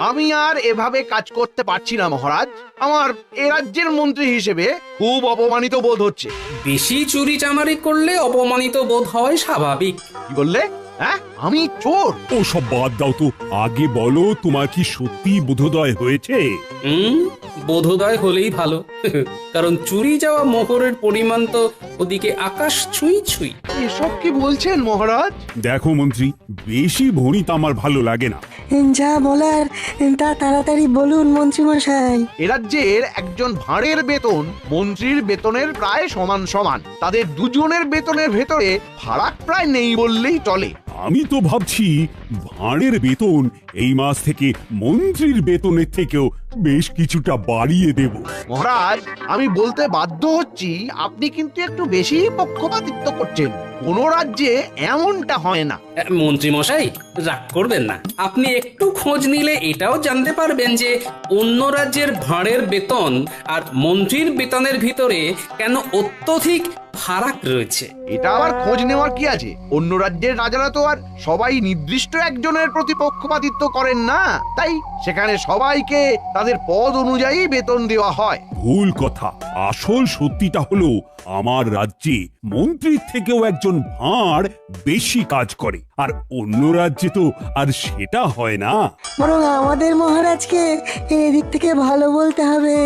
আমি আর এভাবে কাজ করতে পারছি না মহারাজ। আমার এ রাজ্যের মন্ত্রী হিসেবে খুব অপমানিত বোধ হচ্ছে। বেশি চুরি চামারি করলে অপমানিত বোধ হয় স্বাভাবিক। কি বললে? হ্যাঁ, আমি চোর? ও সব বাদ দাও তো, আগে বলো তোমার কি সত্যি বোধোদয় হয়েছে? বোধোদয় হলেই ভালো। কারণ চুরি যাওয়া মোহরের পরিমাণ তো ওদিকে আকাশ ছুঁই ছুঁই। এসব কি বলছেন মহারাজ? দেখো মন্ত্রী, বেশি ভণিত আমার ভালো লাগে না। যা বলার তা তাড়াতাড়ি বলুন মন্ত্রী মশাই। এ রাজ্যের একজন ভাঁড়ের বেতন মন্ত্রীর বেতনের প্রায় সমান সমান। তাদের দুজনের বেতনের ভেতরে ফারাক প্রায় নেই বললেই চলে। আমি তো ভাবছি ভাঁড়ের বেতন এই মাস থেকে মন্ত্রীর বেতনের থেকেও বেশ কিছুটা বাড়িয়ে দেব। মহারাজ, আমি বলতে বাধ্য হচ্ছি, আপনি কিন্তু একটু বেশি পক্ষপাতিত্ব করছেন। কোন রাজ্যে এমনটা হয় না। মন্ত্রী মশাই রাগ করবেন না, আপনি একটু খোঁজ নিলে এটাও জানতে পারবেন যে অন্য রাজ্যের ভাঁড়ের বেতন আর মন্ত্রীর বেতনের ভিতরে কেন অত্যধিক ফারাক রয়েছে। এটা আবার খোঁজ নেওয়ার কি আছে? অন্য রাজ্যের রাজারা তো আর সবাই নির্দিষ্ট একজনের প্রতি পক্ষপাতিত্ব করেন না, তাই সেখানে সবাইকে তাদের পদ অনুযায়ী বেতন দেওয়া হয়। ভুল কথা। আসল সত্যিটা হলো আমার রাজ্যে মন্ত্রীর থেকেও একজন ভাঁড় বেশি কাজ করে, আর অন্য রাজ্যে তো আর সেটা হয় না। বরং আমাদের মহারাজকে এদিক থেকে ভালো বলতে হবে,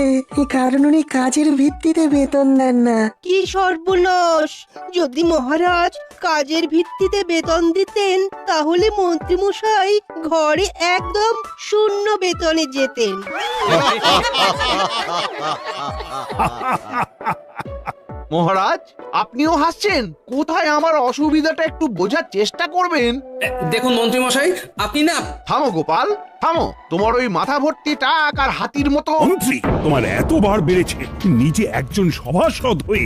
কারণ উনি কাজের ভিত্তিতে বেতন দেন না। কি সর্বনাশ! যদি মহারাজ কাজের ভিত্তিতে বেতন দিতেন তাহলে মন্ত্রীমশাই ঘরে একদম শূন্য বেতনে যেতেন। মহারাজ, আপনিও হাসছেন? কোথায় আমার অসুবিধাটা একটু বোঝার চেষ্টা করবেন। দেখুন মন্ত্রী মশাই, আপনি না। থামো গোপাল, থামো। তোমার ওই মাথা ভর্তি টাক আর হাতির মতো। মন্ত্রী, তোমার এতবার বেড়েছে, নিজে একজন সভাসদ হয়ে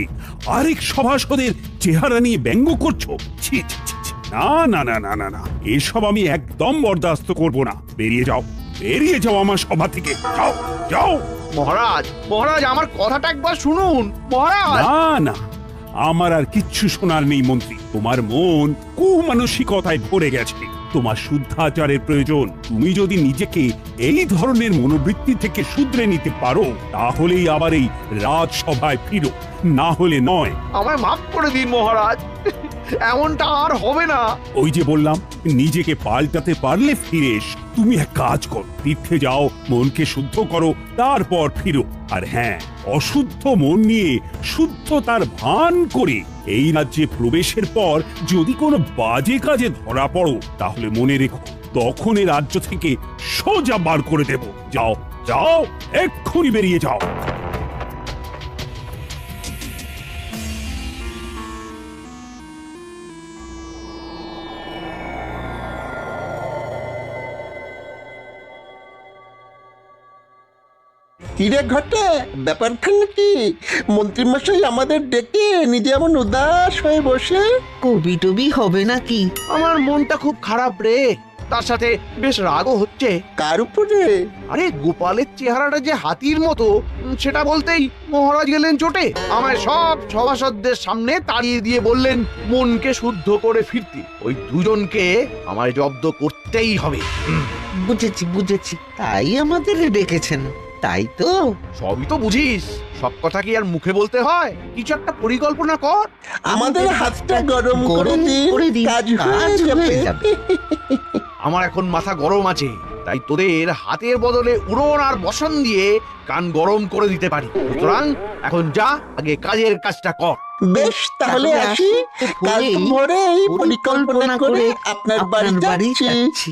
আরেক সভাসদের চেহারা নিয়ে ব্যঙ্গ করছো। ছি ছি ছি ছি। না না না না না না, এসব আমি একদম বরদাস্ত করব না। বেরিয়ে যাও, বেরিয়ে যাও আমার সভা থেকে। যাও যাও। মহারাজ, মহারাজ, আমার কথাটা একবার শুনুন মহারাজ। না না, আমার আর কিচ্ছু শোনার নেই মন্ত্রী। তোমার মন কুমানসিকতায় ভরে গেছে। তোমার শুদ্ধাচারের প্রয়োজন। তুমি যদি নিজেকে এই ধরনের মনোবৃত্তি থেকে শুধরে নিতে পারো, তাহলেই আবার এই রাজসভায় ফিরো, না হলে নয়। আমায় মাফ করে দিন মহারাজ, এমনটা আর হবে না। ওই যে বললাম, নিজেকে পাল্টাতে পারলে ফিরে এস। তুমি এক কাজ করো, তীর্থে যাও, মনকে শুদ্ধ করো, তারপর ফিরো। আর হ্যাঁ, অশুদ্ধ মন নিয়ে শুদ্ধতার ভান করে এই রাজ্যে প্রবেশের পর যদি কোনো বাজে কাজে ধরা পড়ো, তাহলে মনে রেখো, তখন এই রাজ্য থেকে সোজা বার করে দেব। যাও যাও, এক্ষুনি বেরিয়ে যাও। কিরে ঘটে, ব্যাপারখানে কি? মন্ত্রীমশাই আমাদের ডেকে নিজে এমন উদাস হয়ে বসে। কবি টবি হবে নাকি? আমার মনটা খুব খারাপ রে, তার সাথে বেশ রাগও হচ্ছে। কার উপরে? আরে গোপালের চেহারাটা যে হাতির মতো, সেটা বলতেই মহারাজ গেলেন চোটে। আমায় সব সভাসদদের সামনে তাড়িয়ে দিয়ে বললেন মনকে শুদ্ধ করে ফিরতে। ওই দুজনকে আমায় জব্দ করতেই হবে। বুঝেছি বুঝেছি, তাই আমাদের ডেকেছেন, তাই তো? সবই তো বুঝিস, সব কথা কি আর মুখে বলতে হয়? কিছু একটা পরিকল্পনা কর। আমাদের হাতটা গরম করে দিন, কাজ হয়ে যাবে। আমার এখন মাথা গরম আছে, তাই তোদের হাতের বদলে উড়ন আর বসন দিয়ে কান গরম করে দিতে পারি। সুতরাং এখন যা, আগে কাজের কাজটা কর। বেশ, তাহলে আসি। কাল ভোরে এই পরিকল্পনা করে আপনার বাড়ি যাচ্ছি।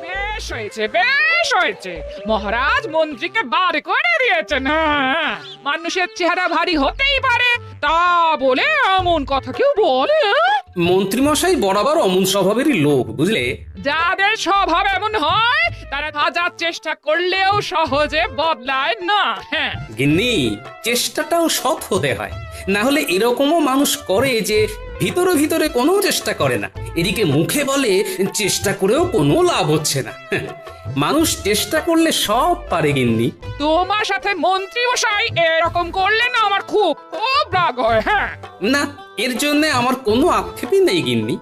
বেশ হয়েছে, বেশ হয়েছে। মহারাজ মন্ত্রীকে বার করে দিয়েছেন। হ্যাঁ, মানুষের চেহারা ভারী হতেই পারে, তা বলে এমন কথা কেউ বলে? মন্ত্রী মশাই বরাবর অমন স্বভাবেরই লোক, বুঝলে। যাদের স্বভাব এমন হয় তারা হাজার চেষ্টা করলেও সহজে বদলায় না। হ্যাঁ, গিন্নি, চেষ্টাটাও সৎ হতে হয়, না হলে এরকমও মানুষ করে যে ভিতরে ভিতরে কোনো চেষ্টা করে না, এদিকে মুখে বলে চেষ্টা করেও কোনো লাভ হচ্ছে না। মানুষ চেষ্টা করলে সব পারে গিন্নি। তোমার সাথে মন্ত্রী মশাই এরকম করলে না আমার খুব খুব রাগ হয়। হ্যাঁ না, এর জন্য আমার কোনো আক্ষেপই নেই গিন্নি।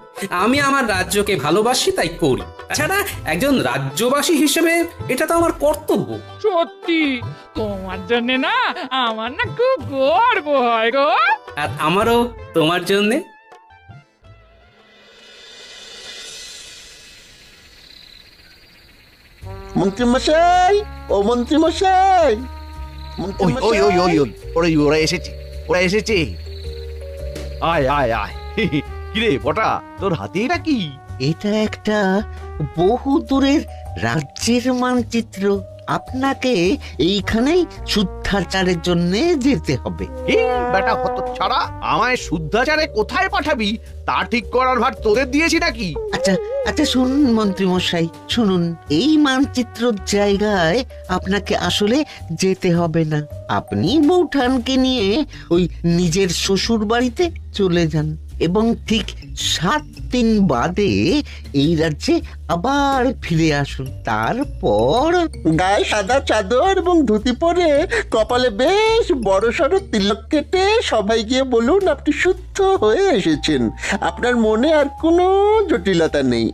আমি আমার রাজ্যকে ভালোবাসি, তাই করি। তাছাড়া একজন রাজ্যবাসী হিসেবে এটা তো আমার কর্তব্য। সত্যি তোমার জন্য না আমার না খুব গর্ব হয় গো। আর আমারও তোমার জন্যে। মন্ত্রীমশাই, ও মন্ত্রীমশাই, ওই ওই ওই ওই মন্ত্রীমশাই। ওই ওরা এসেছে, ওরা এসেছে। আয় আয় আয়। কিরে বটা, তোর হাতে এটা কি? এটা একটা বহু দূরের রাজ্যের মানচিত্র। আপনাকে এইখানেই শুদ্ধাচারের জন্য যেতে হবে। এই বেটা হতচ্ছাড়া, আমায় শুদ্ধাচারে কোথায় পাঠাবি তা ঠিক করার ভার তোদের দিয়েছি নাকি? আচ্ছা আচ্ছা, শুনুন মন্ত্রী মশাই, শুনুন। এই মানচিত্রর জায়গায় আপনাকে আসলে যেতে হবে না। আপনি বৌঠানকে নিয়ে ওই নিজের শ্বশুর বাড়িতে চলে যান এবং ঠিক 7 দিন বাদে এই রাজ্যে আবার ফিরে আসুন। তারপর গায়ে সাদা চাদর এবং ধুতি পরে কপালে বেশ বড় সড়ো তিলক কেটে সবাই গিয়ে বলুন আপনি শুদ্ধ হয়ে এসেছেন। আপনার মনে আর কোনো জটিলতা নেই।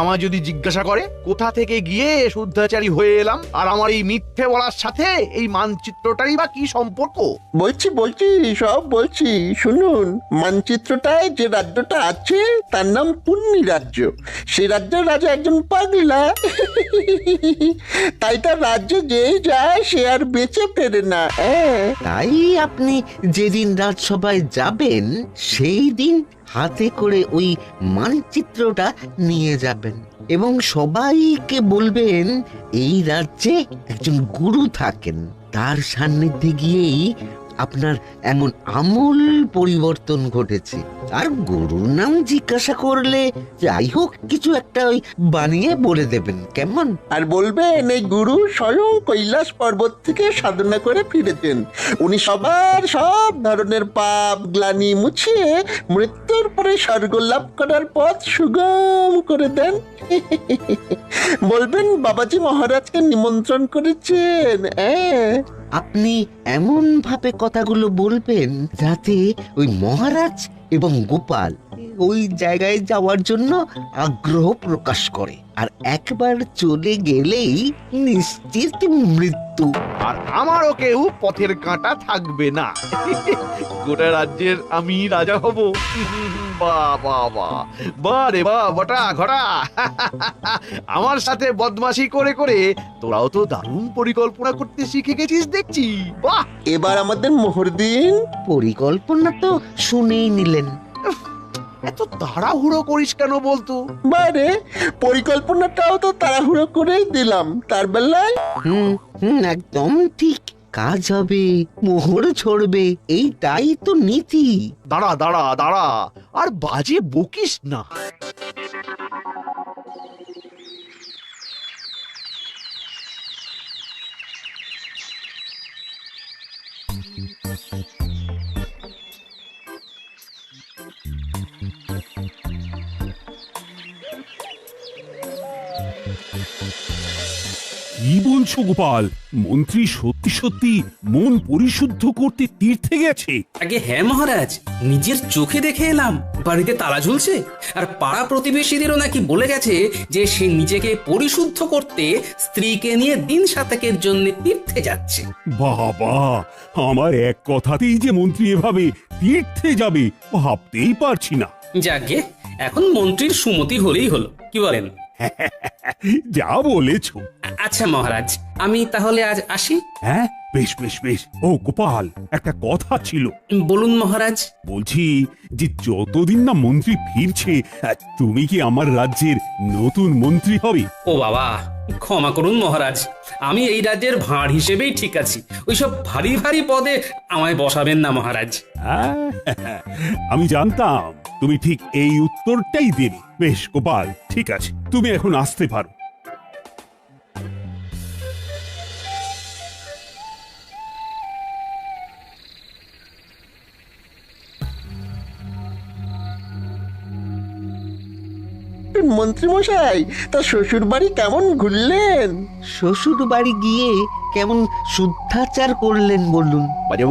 আমার যদি জিজ্ঞাসা করে কোথা থেকে গিয়ে শুদ্ধাচারী হয়ে এলাম, আর আমার এই মিথ্যে বলার সাথে এই মানচিত্রটারই বা কি সম্পর্ক? বলছি সব বলছি, শুনুন। মানচিত্রটায় যে রাজ্যটা আছে তার নাম পুণ্যি রাজ্য। সেই রাজ্যের রাজা একজন পাগলা। তাই তার রাজ্যে যেই যায় সে আর বেঁচে ফেরে না। তাই আপনি যেদিন রাজসভায় যাবেন সেই দিন হাতে করে ওই মানচিত্রটা নিয়ে যাবেন এবং সবাইকে বলবেন এই রাজ্যে একজন গুরু থাকেন। তার সান্নিধ্যে গিয়েই আপনার এমন আমূল পরিবর্তন ঘটেছে। আর গুরুর নাম জিজ্ঞাসা করলে যাই হোক কিছু একটা ওই বানিয়ে বলে দেবেন, কেমন? আর বলবেন এই গুরু স্বয়ং কৈলাস পর্বত থেকে সাধনা করে ফিরেছেন। উনি সবার সব ধরনের পাপ গ্লানি মুছিয়ে মৃত্যুর পরে স্বর্গ লাভ করার পথ সুগম করে দেন। বলবেন বাবাজি মহারাজকে নিমন্ত্রণ করেছেন। আপনি এমন ভাবে কথাগুলো বলবেন যাতে ওই মহারাজ এবং গোপাল ওই জায়গায় যাওয়ার জন্য আগ্রহ প্রকাশ করে, আর একবার চলে গেলেই নিশ্চিত মৃত্যু। আর আমারও কেউ পথের কাঁটা থাকবে না। গোটা রাজ্যের আমি রাজা হব। বাহ বাহ বাহ, বাহ রে বাহ বটা ঘটা। আমার সাথে বদমাশি করে করে তোরাও তো দারুণ পরিকল্পনা করতে শিখে গেছিস দেখছি। বাহ, এবার আমাদের মোহর দিন। পরিকল্পনা তো শুনেই নিলেন। এত তাড়াহুড়ো করিস কেন বলতো? বারে পরিকল্পনাটাও তো তাড়াহুড়ো করেই দিলাম। তার বেলায় একদম ঠিক। কাজ হবে, মোহর ছড়বে, এইটাই তো নীতি। দাঁড়া দাঁড়া দাঁড়া, আর বাজে বকিস না। কি বলছো গোপাল? মন্ত্রী সত্যি সত্যি মন পরিশুদ্ধ করতে তীর্থে গেছে? আগে হ্যাঁ মহারাজ, নিজের চোখে দেখে এলাম। বাড়িতে তালা ঝুলছে, আর পাড়া প্রতিবেশীদেরও নাকি বলে গেছে যে সে নিজেকে পরিশুদ্ধ করতে স্ত্রীকে নিয়ে দিন 7 জন্য তীর্থে যাচ্ছে। বাবা, আমার এক কথাতেই যে মন্ত্রী এভাবে তীর্থে যাবে ভাবতেই পারছি না। যাকে এখন মন্ত্রীর সুমতি হলেই হলো, কি বলেন? যা বলেছ। আচ্ছা মহারাজ, আমি তাহলে আজ আসি। হ্যাঁ, বেশ বেশ বেশ। ও গোপাল, একটা কথা ছিল। বলুন মহারাজ। বলছি যে যতদিন না মন্ত্রী ফিরছে তুমি কি আমার রাজ্যের নতুন মন্ত্রী হবে? ও বাবা, ক্ষমা করুন মহারাজ, আমি এই রাজ্যের ভাঁড় হিসেবেই ঠিক আছি। ওইসব ভারী ভারী পদে আমায় বসাবেন না মহারাজ। আমি জানতাম তুমি ঠিক এই উত্তরটাই দেবে। বেশ গোপাল, ঠিক আছে, তুমি এখন আসতে পারো। মন্ত্রী মশাই, তা শ্বশুর বাড়ি কেমন ঘুরলেন? শ্বশুর বাড়ি গিয়ে কেমন শুদ্ধাচার করলেন বলুন? বাজে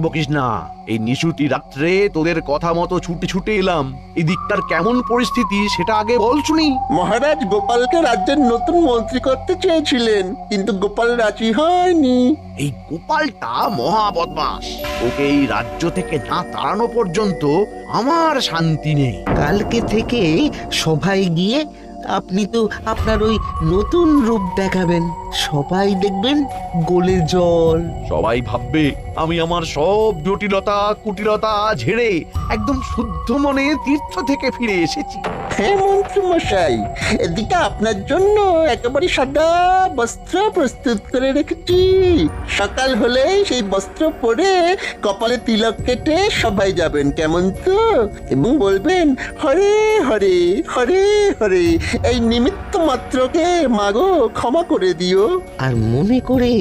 বকিস না। এই নিশুতি রাত্রে তোদের কথা মতো ছুটে ছুটে এলাম। এই দিকটার কেমন পরিস্থিতি সেটা আগে বল শুনি। মহারাজ গোপালকে রাজ্যের নতুন মন্ত্রী করতে চেয়েছিলেন, কিন্তু গোপাল রাজি হয়নি। এই গোপালটা মহা বদমাস। ওকে এই রাজ্য থেকে না তাড়ানো পর্যন্ত আমার শান্তি নেই। কালকে থেকে সভায় গিয়ে আপনি তো আপনার ওই নতুন রূপ দেখাবেন, সবাই দেখবেন গোলে জল। সবাই ভাববে আমি আমার সব জটিলতা কুটিলতা ঝেড়ে একদম শুদ্ধ মনে তীর্থ থেকে ফিরে এসেছি। হ্যাঁ মন্ত্রী মশাই, এদিকে আপনার জন্য একেবারে সাদা বস্ত্র প্রস্তুত করে রেখেছি। সকাল হলেই সেই বস্ত্র পরে কপালে তিলক কেটে সবাই যাবেন, কেমন তো? এবং বলবেন হরে হরে হরে হরে, এই নিমিত্ত মাত্রকে মাগো ক্ষমা করে দিও। আর মনে করে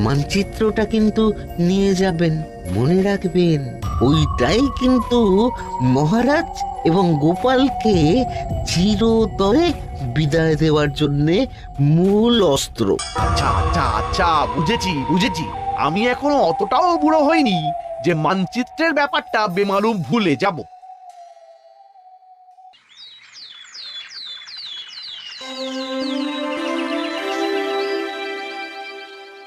মানচিত্রটা কিন্তু নিয়ে যাবেন, মনে রাখবেন ওইটাই কিন্তু মহারাজ এবং গোপালকে চিরতরে বিদায় দেওয়ার জন্য মূল অস্ত্র। আচ্ছা বুঝেছি। আমি এখনো অতটাও বুড়ো হইনি যে মানচিত্রের ব্যাপারটা বেমালুম ভুলে যাব।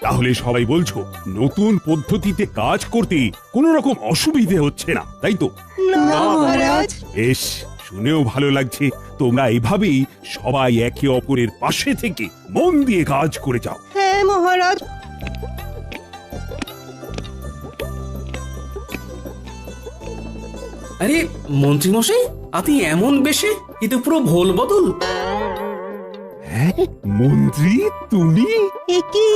তাহলে সবাই বলছো নতুন পদ্ধতিতে কাজ করতে কোনো রকম অসুবিধে হচ্ছে না, তাই তো? না মহারাজ। বেশ, শুনেও ভালো লাগছে। তোমরা এইভাবেই সবাই একে অপরের পাশে থেকে মন দিয়ে কাজ করে যাও। হ্যাঁ মহারাজ। আরে মন্ত্রী মশাই, আপনি এমন বেশে, কিন্তু পুরো ভোল বদল। হ্যাঁ মন্ত্রী, তুমি? এ কি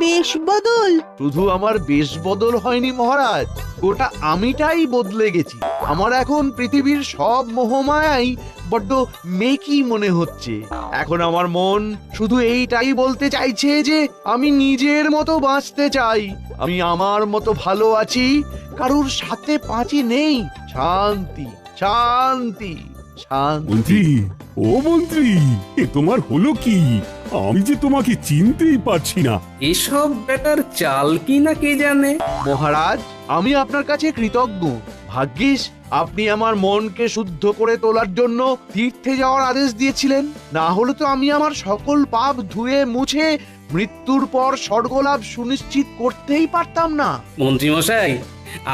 বেশ বদল? শুধু আমার বেশ বদল হয়নি মহারাজ, গোটা আমিটাই বদলে গেছি। আমার এখন পৃথিবীর সব মোহমায়াই বড্ড মেকি মনে হচ্ছে। এখন আমার মন শুধু এইটাই বলতে চাইছে যে আমি নিজের মতো বাঁচতে চাই, আমি আমার মতো ভালো আছি, কারুর সাথে পাঁচি নেই। শান্তি শান্তি শান্তি। মন্ত্রী, ও মন্ত্রী, এ তোমার হলো কি? আমি যে তোমাকে চিনতেই পারছি না। এসব ব্যাটার চাল কি না কে জানে। মহারাজ, আমি আপনার কাছে কৃতজ্ঞ। ভাগ্যিস আপনি আমার মনকে শুদ্ধ করে তোলার জন্য তীর্থে যাওয়ার আদেশ দিয়েছিলেন, না হলে তো আমি আমার সকল পাপ ধুয়ে মুছে মৃত্যুর পর স্বর্গলাভ সুনিশ্চিত করতেই পারতাম না। মন্ত্রী মশাই,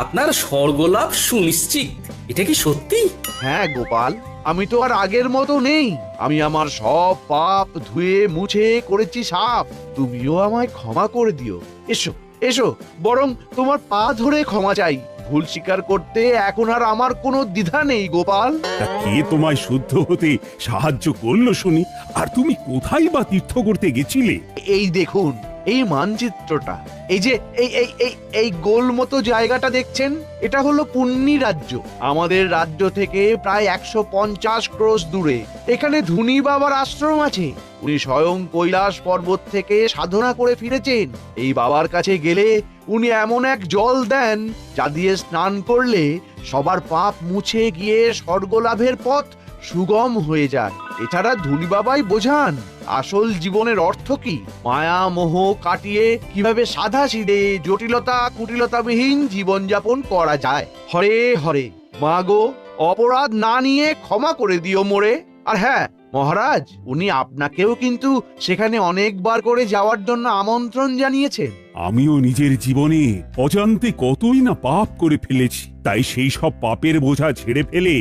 আপনার স্বর্গলাভ সুনিশ্চিত, এটা কি সত্যি? হ্যাঁ গোপাল, আমি তো আর আগের মতো নেই। আমি আমার সব পাপ ধুয়ে মুছে করেছি সাফ। তুমিও আমায় ক্ষমা করে দিও। এসো এসো, বরং তোমার পা ধরে ক্ষমা চাই। ভুল স্বীকার করতে এখন আর আমার কোনো দ্বিধা নেই গোপাল। তা কে তোমায় শুদ্ধ হতে সাহায্য করলো শুনি? আর তুমি কোথায় বা তীর্থ করতে গেছিলে? এই দেখুন এই মানচিত্রটা, এই যে এই এই এই এই গোল মতো জায়গাটা দেখছেন, এটা হলো পুণ্যি রাজ্য। আমাদের রাজ্য থেকে প্রায় 150 ক্রোশ দূরে এখানে ধুনি বাবার আশ্রম আছে। উনি স্বয়ং কৈলাস পর্বত থেকে সাধনা করে ফিরেছেন। এই বাবার কাছে গেলে উনি এমন এক জল দেন যা দিয়ে স্নান করলে সবার পাপ মুছে গিয়ে স্বর্গলাভের পথ সুগম হয়ে যায়। এছাড়া ধুনি বাবাই বোঝান আসল জীবনের অর্থ কি, মায়া মোহ কাটিয়ে কিভাবে সাদা সিধে জটিলতা কুটিলতাবিহীন জীবনযাপন করা যায়। হরে হরে, মাগো অপরাধ না নিয়ে ক্ষমা করে দিও মোরে। আর হ্যাঁ মহারাজ, উনি আপনাকেও কিন্তু সেখানে অনেকবার করে যাওয়ার জন্য আমন্ত্রণ জানিয়েছেন। আমিও নিজের জীবনে অজান্তে কতই না পাপ করে ফেলেছি, তাই সেই সব পাপের বোঝা ছেড়ে ফেলে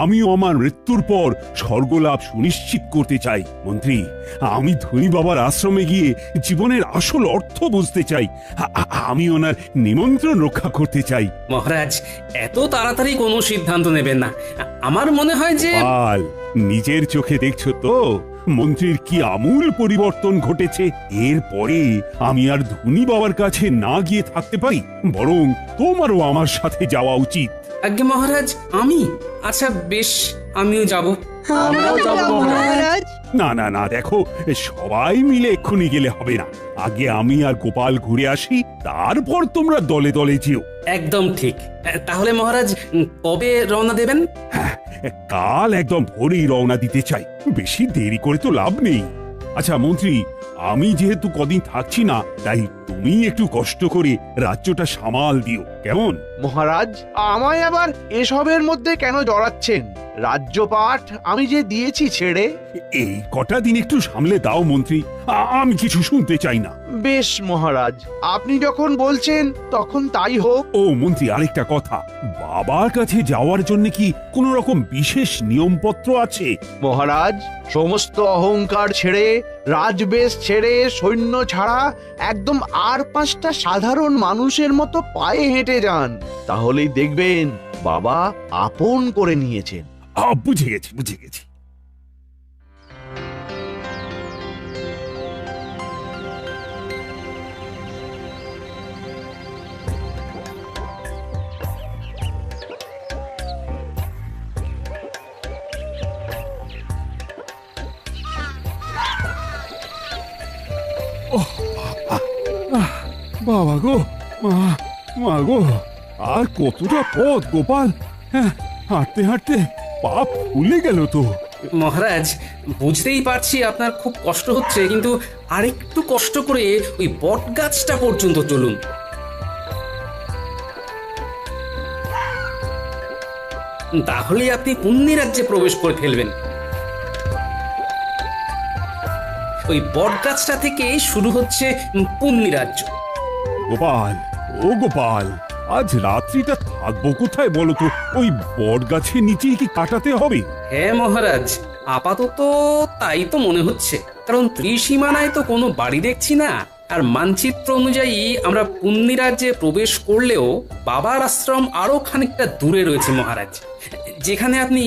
আমিও আমার মৃত্যুর পর স্বর্গলাভ সুনিশ্চিত করতে চাই। মন্ত্রী, আমি ধনী বাবার আশ্রমে গিয়ে জীবনের আসল অর্থ বুঝতে চাই। আমি ওনার নিমন্ত্রণ রক্ষা করতে চাই। মহারাজ, এত তাড়াতাড়ি কোনো সিদ্ধান্ত নেবেন না। আমার মনে হয় যে পাল, নিজের চোখে দেখছো তো মন্ত্রীর কি আমূল পরিবর্তন ঘটেছে। এরপরে আমি আর ধনী বাবার কাছে না গিয়ে থাকতে পারি, বরং তোমারও আমার সাথে যাওয়া উচিত। আজ্ঞে মহারাজ, আমি? আচ্ছা বেশ, আমিও যাব। আমরাও যাব মহারাজ। না না না, দেখো সবাই মিলে এক্ষুনি গেলে হবে না। আগে আমি আর গোপাল ঘুরে আসি, তারপর তোমরা দলে দলে যেও। একদম ঠিক। তাহলে মহারাজ কবে রওনা দেবেন? হ্যাঁ, কাল একদম ভোরেই রওনা দিতে চাই, বেশি দেরি করে তো লাভ নেই। আচ্ছা মন্ত্রী, আমি যেহেতু কদিন থাকছি না, তাই তুমি একটু কষ্ট করে রাজ্যটা সামাল দিও, কেমন? মহারাজ, আমায় আবার এসবের মধ্যে কেন জড়াচ্ছেন? রাজ্যপাঠ আমি যে দিয়েছি ছেড়ে। এই কটা দিন একটু সামলে দাও মন্ত্রী, আমি কিছু শুনতে চাই না। বেশ মহারাজ, আপনি যখন বলছেন তখন তাই হোক। ও মন্ত্রী, আরেকটা কথা, বাবার কাছে যাওয়ার জন্য কি কোনো রকম বিশেষ নিয়মপত্র আছে? মহারাজ, সমস্ত অহংকার ছেড়ে, রাজবেশ ছেড়ে, সৈন্য ছাড়া একদম আর 5টা সাধারণ মানুষের মতো পায়ে হেঁটে যান, তাহলেই দেখবেন বাবা আপন করে নিয়েছেন। বুঝে গেছি, বুঝে গেছি। বাবা গো, মা গো, আর কতটা পথ গোপাল! হ্যাঁ, হাঁটতে হাঁটতে পা ফুলে গেল তো। মহারাজ, বুঝতেই পারছি আপনার খুব কষ্ট হচ্ছে, কিন্তু আরেকটু কষ্ট করে ওই বট গাছটা পর্যন্ত চলুন। তাহলে আপনি পুণ্যি রাজ্যে প্রবেশ করে ফেলবেন। ওই বট গাছটা থেকে শুরু হচ্ছে পুণ্যি রাজ্য। গোপাল, ও গোপাল, আজ রাত্রিটা থাকবো কোথায় বলো তো? ওই বট গাছের নিচেই কি কাটাতে হবে? হ্যাঁ মহারাজ, আপাতত তাই তো মনে হচ্ছে, কারণ ত্রিসীমানায় তো কোনো বাড়ি দেখছি না। আর মানচিত্র অনুযায়ী আমরা পুণ্যি রাজ্যে প্রবেশ করলেও বাবার আশ্রম আরো খানিকটা দূরে রয়েছে মহারাজ, যেখানে আপনি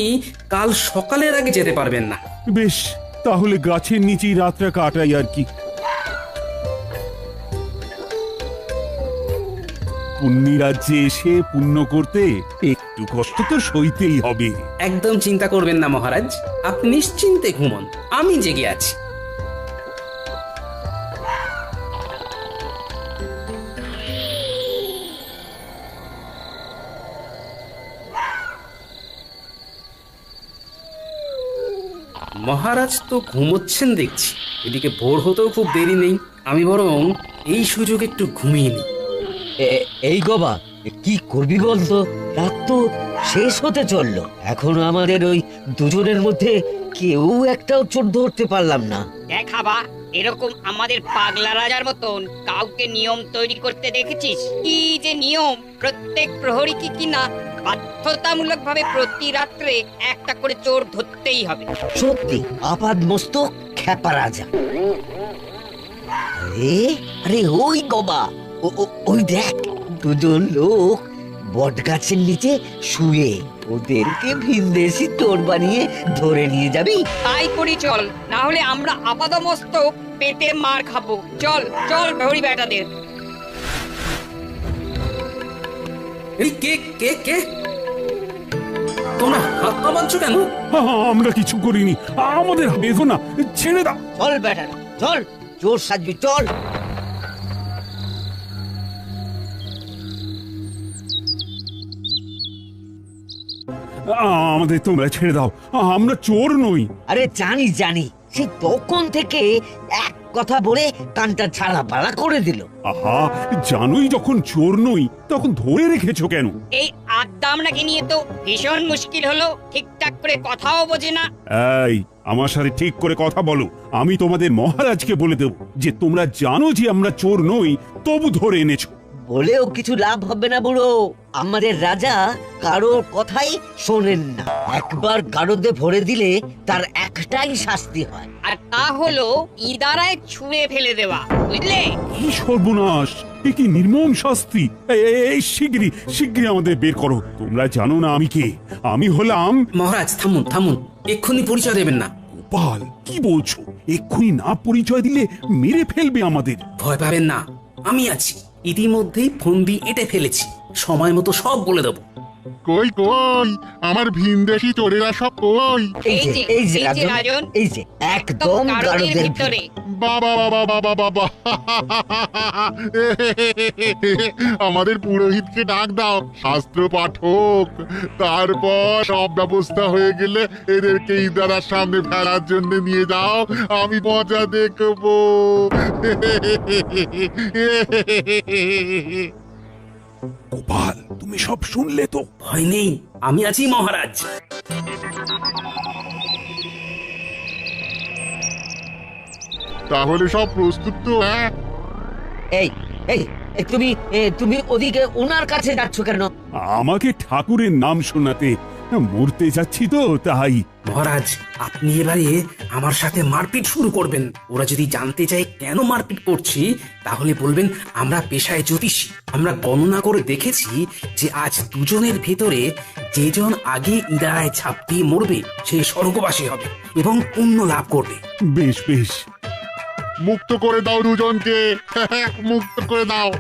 কাল সকালের আগে যেতে পারবেন না। বেশ, তাহলে গাছের নিচেই রাতটা কাটাই আর কি। পুণ্যি রাজ্যে এসে পুণ্য করতে একটু কষ্ট তো সইতেই হবে। একদম চিন্তা করবেন না মহারাজ, আপনি নিশ্চিন্তে ঘুমন, আমি জেগে আছি। মহারাজ তো ঘুমোচ্ছেন দেখছি, এদিকে ভোর হতেও খুব দেরি নেই, আমি বরং এই সুযোগ একটু ঘুমিয়ে নিই। এই গবা, কি করবি বলতো? রাত তো শেষ হতে চললো, এখনো আমাদের ওই দুজনের মধ্যে কেউ একটাও চোর ধরতে পারলাম না। দেখাবা, এরকম আমাদের পাগলা রাজার মতন কাউকে নিয়ম তৈরি করতে দেখেছিস? কি যে নিয়ম, প্রত্যেক প্রহরী কি কিনা বাধ্যতামূলক ভাবে প্রতি রাত্রে একটা করে চোর ধরতেই হবে। সত্যি আপাদ মস্তক খ্যাপা রাজা। আরে আরে, ওই গবা, ওই দেখ, দুজন লোক বট গাছের নিচে শুয়ে, ওদেরকে ভিনদেশি চোর বানিয়ে ধরে নিয়ে যাবি? তাই করি চল, না হলে আমরা আপাদমস্তক পেটে মার খাবো। চল চল প্রহরী বেটাদের। এই কে কে কে তোমরা হাত পা বাঁধছো কেন? আমরা কিছু করিনি, আমাদের বেঁধো না, ছেড়ে দাও। চল বেটা, চল, চোর সাজবি, চল। আমাদের তোমরা ছেড়ে দাও, আমরা চোর নই। আরে জানি জানি, সে তখন থেকে এক কথা বলে কানটা ছাড়া পালা করে দিল। আহা, জানোই যখন চোর নই তখন ধরে রেখেছো কেন? এই আড্ডা আমরাকে নিয়ে তো ভীষণ মুশকিল হলো, ঠিকঠাক করে কথাও বোঝে না। এই, আমার সাথে ঠিক করে কথা বলো, আমি তোমাদের মহারাজকে বলে দেব যে তোমরা জানো যে আমরা চোর নই, তবু ধরে এনেছো। বলেও কিছু লাভ হবে না বুড়ো, আমাদের রাজা কারোর কথাই শোনেন না। একবার গারদে ভরে দিলে তার একটাই শাস্তি হয়, আর তা হলো ইদারায় ছুঁড়ে ফেলে দেওয়া, বুঝলে? কি সর্বনাশ, এ কি নির্মম শাস্তি! এই শিগগিরই শিগগিরই আমাদের বের করো। তোমরা জানো না আমি কে? আমি হলাম... মহারাজ থামুন থামুন, এক্ষুনি পরিচয় দেবেন না। গোপাল, কি বলছো? এক্ষুনি না পরিচয় দিলে মেরে ফেলবে আমাদের। ভয় পাবেন না, আমি আছি। ইতিমধ্যেই ফন্দি এঁটে ফেলেছি, সময় মতো সব বলে দেবো। কই কই আমার ভিনদেশি চোরেরা সব কই? এই যে রাজন, এই যে একদম গারদের ভিতরে। বাবা বাবা বাবা বাবা আমাদের পুরোহিতকে ডাক দাও, শাস্ত্র পাঠক। তারপর সব ব্যবস্থা হয়ে গেলে এদেরকে ইদারার সামনে ফেলার জন্য নিয়ে যাও, আমি মজা দেখবো। গোপাল, তুমি সব শুনলে তো? ভয় নেই, আমি আছি মহারাজ। তাহলে সব প্রস্তুত তো? হ্যাঁ, এই এই এই, তুমি ওদিকে ওনার কাছে যাচ্ছ কেন? আমাকে ঠাকুরের নাম শোনাতে মরতে যাচ্ছি তো, তাই। মহারাজ, আপনি এবারে আমার সাথে মারপিট শুরু করবেন। ওরা যদি জানতে চায় কেন মারপিট করছি, তাহলে বলবেন আমরা পেশায় জ্যোতিষী। আমরা গণনা করে দেখেছি যে আজ দুজনের ভেতরে যেজন আগে ইদারায় ঝাঁপ দিয়ে মরবে সে স্বর্গবাসী হবে এবং পুণ্য লাভ করবে। বেশ বেশ, মুক্ত করে দাও দুজনকে, মুক্ত করে দাও।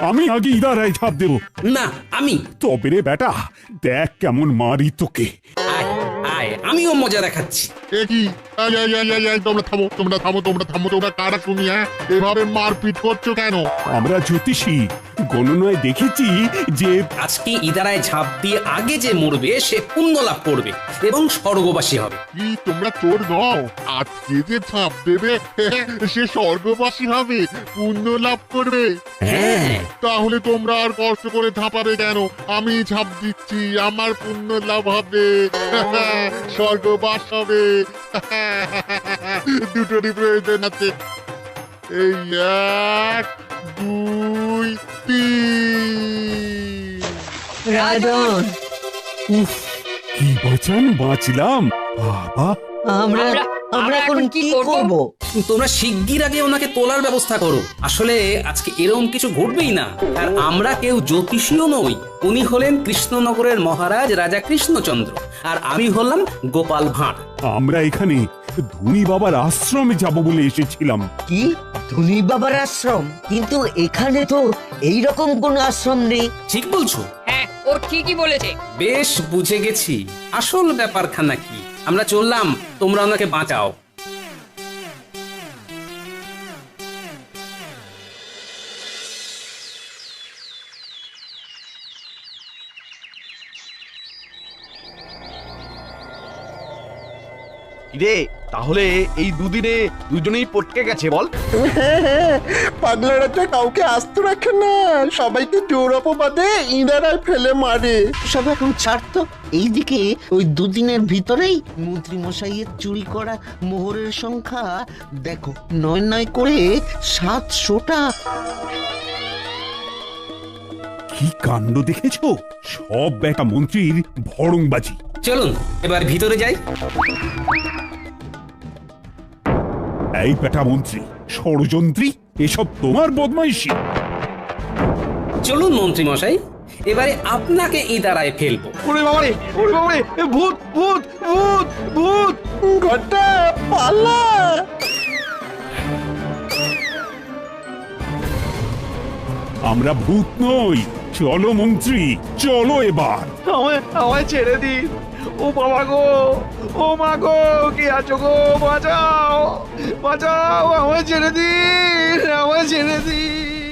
আমি আগে ইদারায় ঝাঁপ দেবো। না, আমি। তবে রে বেটা, দেখ কেমন মারি তোকে। আয় আয়, আমিও মজা দেখাচ্ছি। এ কি? তোমরা থামো, তোমরা থামো, তোমরা থামো। তোমরা কারা তুমি? হ্যাঁ, এভাবে মারপিট করছো কেন? আমরা জ্যোতিষী, গণনায় দেখেছি যে আজকে ইদারায় ঝাঁপ দিয়ে আগে যে মরবে সে পুণ্য লাভ করবে এবং স্বর্গবাসী হবে। কি তোমরা চোর নও? আজকে যে ছাপ দেবে সে স্বর্গবাসী হবে, পুণ্য লাভ করবে। হ্যাঁ, তাহলে তোমরা আর কষ্ট করে ঝাঁপাবে কেন? আমি ঝাঁপ দিচ্ছি, আমার পুণ্য লাভ হবে, স্বর্গবাস হবে। দুটোরই প্রয়োজন আছে। এই 1 2 3। রাজন, উফ, কি বাঁচান বাঁচলাম বাবা। আমরা এখন কি করব? তোমরা শিগগির আগে ওনাকে তোলার ব্যবস্থা করো। আসলে আজকে এরকম কিছু ঘটবেই না। আর আমরা কেউ জ্যোতিষীও নই। উনি হলেন কৃষ্ণনগরের মহারাজ রাজা কৃষ্ণচন্দ্র, আর আমি হলাম গোপাল ভাঁড়। আমরা এখানে ধনী বাবার আশ্রমে যাব বলে এসেছিলাম। কি ধনী বাবার আশ্রম? কিন্তু এখানে তো এইরকম কোন আশ্রম নেই। ঠিক বলছো? হ্যাঁ, ও ঠিকই বলেছে। বেশ, বুঝে গেছি আসল ব্যাপারখানা কি। আমরা চললাম, তোমরা ওনাকে বাঁচাও। কিরে, তাহলে এই দুদিনে দুজনেই পটকে গেছে বল? পাগলারা তো কাউকে আস্ত রাখে না, সবাইকে জোর অপবাদে ইনারায় ফেলে মারে। সব এখন ছাড়তো। এইদিকে ওই দুদিনের ভিতরেই মন্ত্রী মশাইয়ের চুরি করা মোহরের সংখ্যা দেখো, 9 করে 700টা। কি কাণ্ড দেখেছো? সব বেটা মন্ত্রীর ভড়ংবাজি। চলুন এবার ভিতরে যাই। এই বেটা মন্ত্রী, ষড়যন্ত্রী, এসব তোমার বদমাইশি। চলুন মন্ত্রী মশাই, এবারে আপনাকে ইদারায় ফেলবো। ওরে বাবারে, ওরে বাবারে, ভূত ভূত ভূত ভূত! ঘটা পালা! আমরা ভূত নই। চলো মন্ত্রী, চলো এবার। আমায় ছেড়ে দিন। ও বাবা গো, ও মা গো, কে আছো গো? বাঁচাও, বাঁচাও, আমায় ছেড়ে দিন, আমায় ছেড়ে দিন।